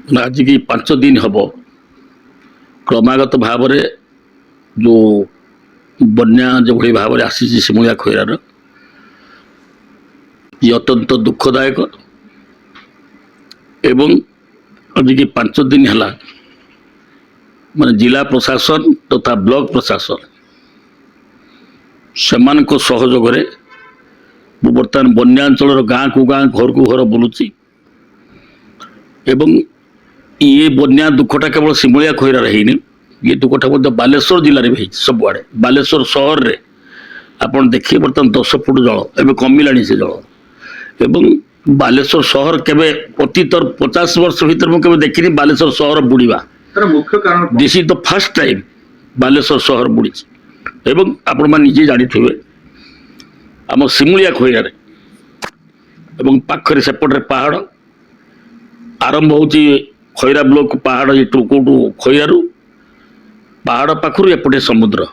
आज की 5 दिन हम क्रमागत भाव जो बन्या जो भाई भाव आसी सिमुलिया खैरार ये अत्यंत दुखदायक एवं आज की 5 दिन है माने जिला प्रशासन तथा ब्लॉक प्रशासन सेमान को सहयोग रे बर्तमान बन्यांचल गाँ को गाँ घर को घर बुलूची एवं ये बन्या दुखटा केवल सिमुलिया खैरार है ये दुखटा बालेश्वर जिले में सबुआड़े बालेश्वर सहर रे आपन देखिए बर्तमान 10 फुट जल एवं कमिलानी से जल एवं बालेश्वर सहर केवे अतीतर 50 वर्ष भीतर मुझे देखनी बालेश्वर सहर बुड़ीवा मुख्य कारण this is the first time Baleshwar सहर बुड़ी एवं आपण मान निजे जानी थे आम सिमुलिया खैरार एवं पाखरे सेपटे पहाड़ आरंभ होची खैरा ब्लॉक पहाड़ ये कौटू खैरारू पहाड़ पाखु एपटे समुद्र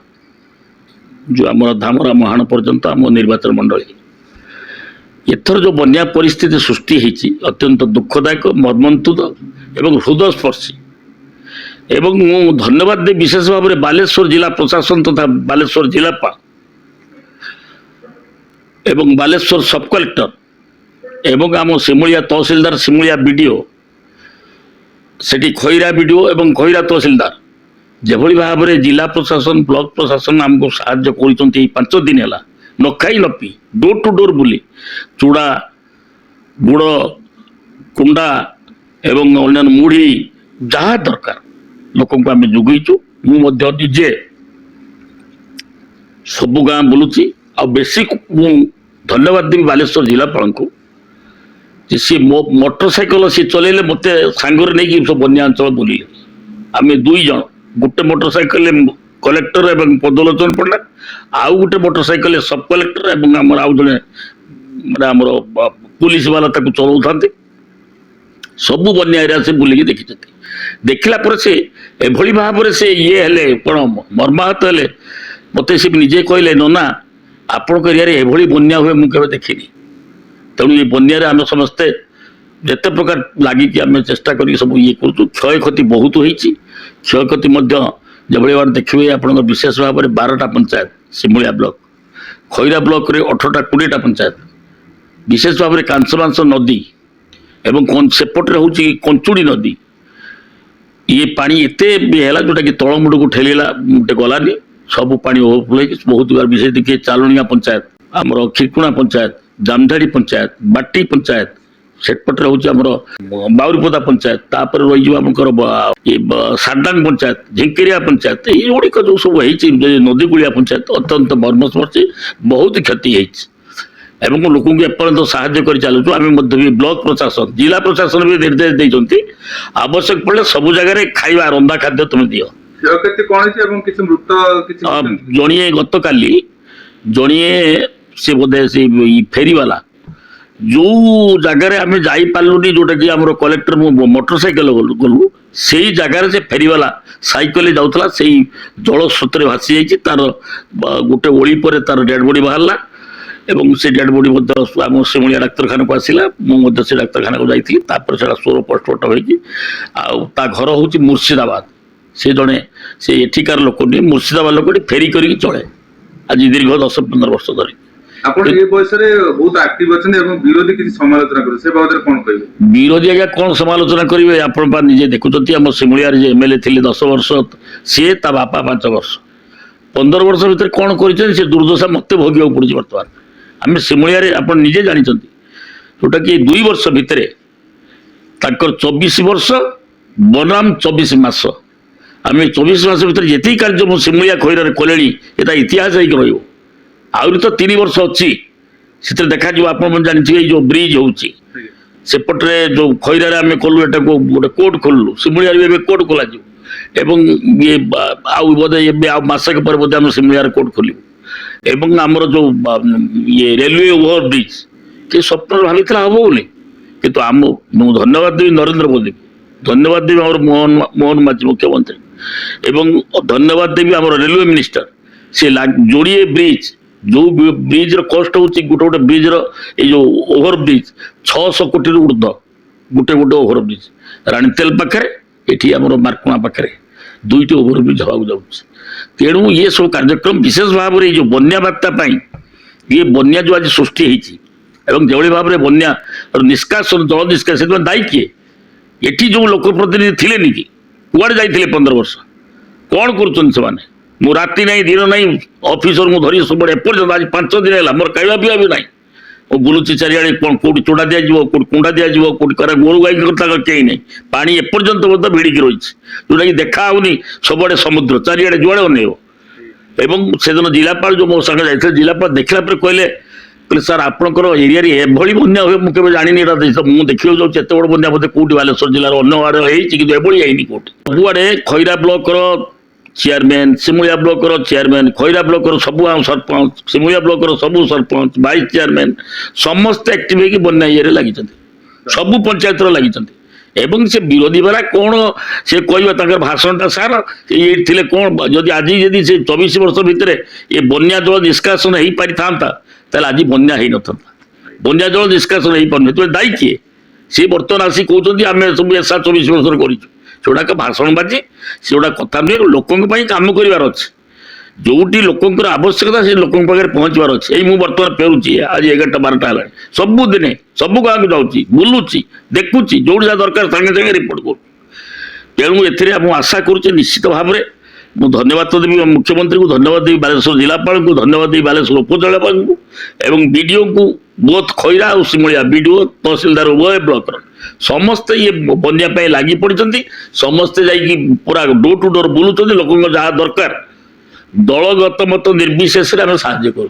जो आम धामरा महान पर्यंत आम निर्वाचन मंडली एथर जो बन्या परिस्थिति सृष्टि होती अत्यंत दुखदायक मर्मन्तुद एवं हृदयस्पर्शी एवं मु धन्यवाद दे विशेष भाव में बालेश्वर जिला प्रशासन तथा बालेश्वर जिलापाल एवं बालेश्वर सब कलेक्टर एवं आम सिमुलिया तहसिलदार सिमुलिया बीडीओ सेठी खैरा बीडीओ एवं खैरा तहसिलदार जेभली भाव में जिला प्रशासन ब्लॉक प्रशासन आमको साहाय्य कर 5 दिन है न खाई न पी डोर टू डोर बुली चूड़ा गुड़ कुंडा एवं अन्य मुढ़ी जहाँ दरकार लोक आम जोगईचु मुझे सबु गाँ बुलूची आ बेसी धन्यवाद देवी बालेश्वर जिलापाल को सी मोटरसाइकेल सी चलैले मत सांगर नहीं सब बन्या अंचल बुले आम 2 जन गोटे मोटरसाइकेल कलेक्टर एवं पदलोचन पड़ा आउ गोटे मोटरसाइकेल सब कलेक्टर एवं आम आउ जड़े आम पुलिस वाला चलाऊ था सबू बन्या एरिया से बुलिकी देखी देखला से एभली भाव से ये हेले कौन मर्माहत हेले मत सी निजे कहले नना आपण एरिया एभली बन्या हुए मुझे देखनी तेणु ये बन्या आम समस्ते जिते प्रकार लगिकी आम चेष्टा कर सब ये कर क्षय क्षति बहुत होती क्षय क्षति जो बार देखिए आप विशेष भाव में 12टा पंचायत सिमुलिया ब्लॉक खैरा ब्लॉक रे 18टा 20टा पंचायत विशेष भाव में कांसमांस नदी एवं सेपटे हूँ कंचुड़ी नदी ये पानी एत है जोटा कि तलमुंड को ठेला मुटे गलानी सब पानी ओवरफ्लो बहुत बार विशेष देखिए चालुनिया पंचायत आमर खिरकुणा पंचायत जामझाड़ी पंचायत बाटी पंचायत सेपटे हूँ आमर बाउरीपदा पंचायत तापर रही साडांग पंचायत झिंकेरिया पंचायत युड़िक जो सब नदी गुड़िया पंचायत अत्यंत मर्मस्पर्शी बहुत क्षति एवं लोक एपर्यंत साहाय्य कर चलुँ आम ब्लॉक प्रशासन जिला प्रशासन भी निर्देश देते आवश्यक पड़े सब जगह खाଇବା रंधा खाद्य तुम दियो जड़िए गत काली जड़िए सी बोधे से फेरीवाला जो जगार आम जापारूनी जोटा कि आम कलेक्टर मोटरसाइकेल गलु से जगार से फेरीवाला साइकेल जाऊला से जल स्रोत भासी जाइए तार गोटे ओली पर तार डेड बॉडी बाहरला एवं से डेड बॉडी आम सिमुलिया डाक्तखाना को आसला मुझे डाक्तखाना को जाइए सोर पोस्टमार्टम होता घर हूँ मुर्शिदाबाद से जड़े से एठिकार लोक नहीं मुर्शिदाबाद लोक फेरी कर चले आज दीर्घ 10-15 वर्ष धरी विरोधी आज्ञा कौन समालोचना करेंगे आप निजे देखुं आम सिमुलिया एमएलए थे 10 वर्ष सी ता बापा 5 वर्ष 15 वर्ष भर कौन कर दुर्दशा मत भोग पड़ी बर्तमान आम सिमुलिया आप निजे जानी जोटा कि 2 वर्ष भितर 24 वर्ष बनाम 24 मास आम 24 मास भर ये कार्य मो सिमुलिया खैरार कले इतिहास हो आहरी तो 3 वर्ष अच्छी से देखा आप जानते जो ब्रिज होपटे जो खैरार आम कलु एटा गोटे कोर्ट खोलु सिमुलिया कोर्ट खोल एवं ये बोधे मसक पर बोधे आम सिमुलिया कोर्ट खोलु एवं आमर जो ये रेलवे ओवर ब्रिज कि स्वप्न भाई हम बोली कि आम धन्यवाद देवी नरेंद्र मोदी धन्यवाद देवी आम मोहन माझी मुख्यमंत्री एवं धन्यवाद देवी आम रेलवे मिनिस्टर से जोड़िए ब्रिज जो ब्रिज कस्ट हूँ गोटे गोटे ब्रिज रो जो ओवर ब्रिज 600 कोटी ऊर्ध गोटे गोटे ओभरब्रिज राणीतेल पाखे एटी आम मार्कुणा पाखे दुईटी ओभरब्रिज हवा जाऊँच तेणु ये सब कार्यक्रम विशेष भाव में जो बन्या बार्ता ये बन्या जो आज सृष्टि होती जो भाव में बन्या निष्कासन जल निष्कासन दायी किए एटी जो लोक प्रतिनिधि थिले नी कि कुआड़े जाइए 15 वर्ष कौन कर मु राति नहीं दिन नहीं ऑफिसर मु धरी सब एपर्यंत आज 5 दिन है मोर खावा पीवा भी नहीं वो बुलुची चारिआडे कौन कौटी चूड़ा दिज्व कौट कुंडा दिज्व कौट कर गोरु गाई कहीं नहीं पानी एपर्यंत बोध भिड़िकी रही जोटा कि देखा होनी सबुआड़े समुद्र चारिआडे जुआड़े अनेब एवं से दिन जिलापाल जो मो संगे जाते जिलापाल देखला कहले सर आपंकर एरिया एभली बन्या हुए मुझे जानी मुझे देखा जाऊँ एत बड़ बन्या बोधे कौटी बालेश्वर जिलार अन्य आड़े कि एभली कौटी सबुआड़े खैरा ब्लॉकर चेयरमैन सिमुलिया ब्लॉकर चेयरमैन खैरा ब्लॉकर सबू सरपंच सिमुलिया ब्लॉकर सबू सरपंच वाइस चेयरमैन समस्त एक्टिव होगी बन्या ये लगी सबू पंचायत लगी एवं से विरोधी बेला कौन से कह भाषणटा सार ये थे कौन जदि आज जदि से 24 वर्ष भितर ये बन्या जल निष्कासन हो पारि था आज बन्या हो न बन्या जल निष्कासन हो पार दायी किए सी बर्तमान आसी कहते आम सब एसा 24 वर्ष करुड़ाक भाषण बाजी से गुड़ा कथा नुहे लोकों कम करार अच्छे जोटी लोकंर आवश्यकता से लोकों पाखे पहुँचबार अच्छे यही बर्तमान फेरुची आज 11टा 12टा है सबुदिन सब गाँव को जाऊँगी बुलूची देखुची जो जहाँ दरकार सागे सागे रिपोर्ट कर तेणु ए आशा करुचे निश्चित भाव में मु धन्यवाद तो देवी मुख्यमंत्री को धन्यवाद देवी बालेश्वर जिलापाल को धन्यवाद देवी बालेश्वर उपजिलापाल को एवं बीडीओ को बोथ खैरा और सिमुलिया बीडीओ तहसिलदार उभय ब्लॉक समस्ते ये बन्या लगी पड़ती समस्ते जाकि पूरा डोर टू डोर बुलूँ लोक जहाँ दरकार दलगत मत निर्विशेष आम साहाଯ୍य करूँ।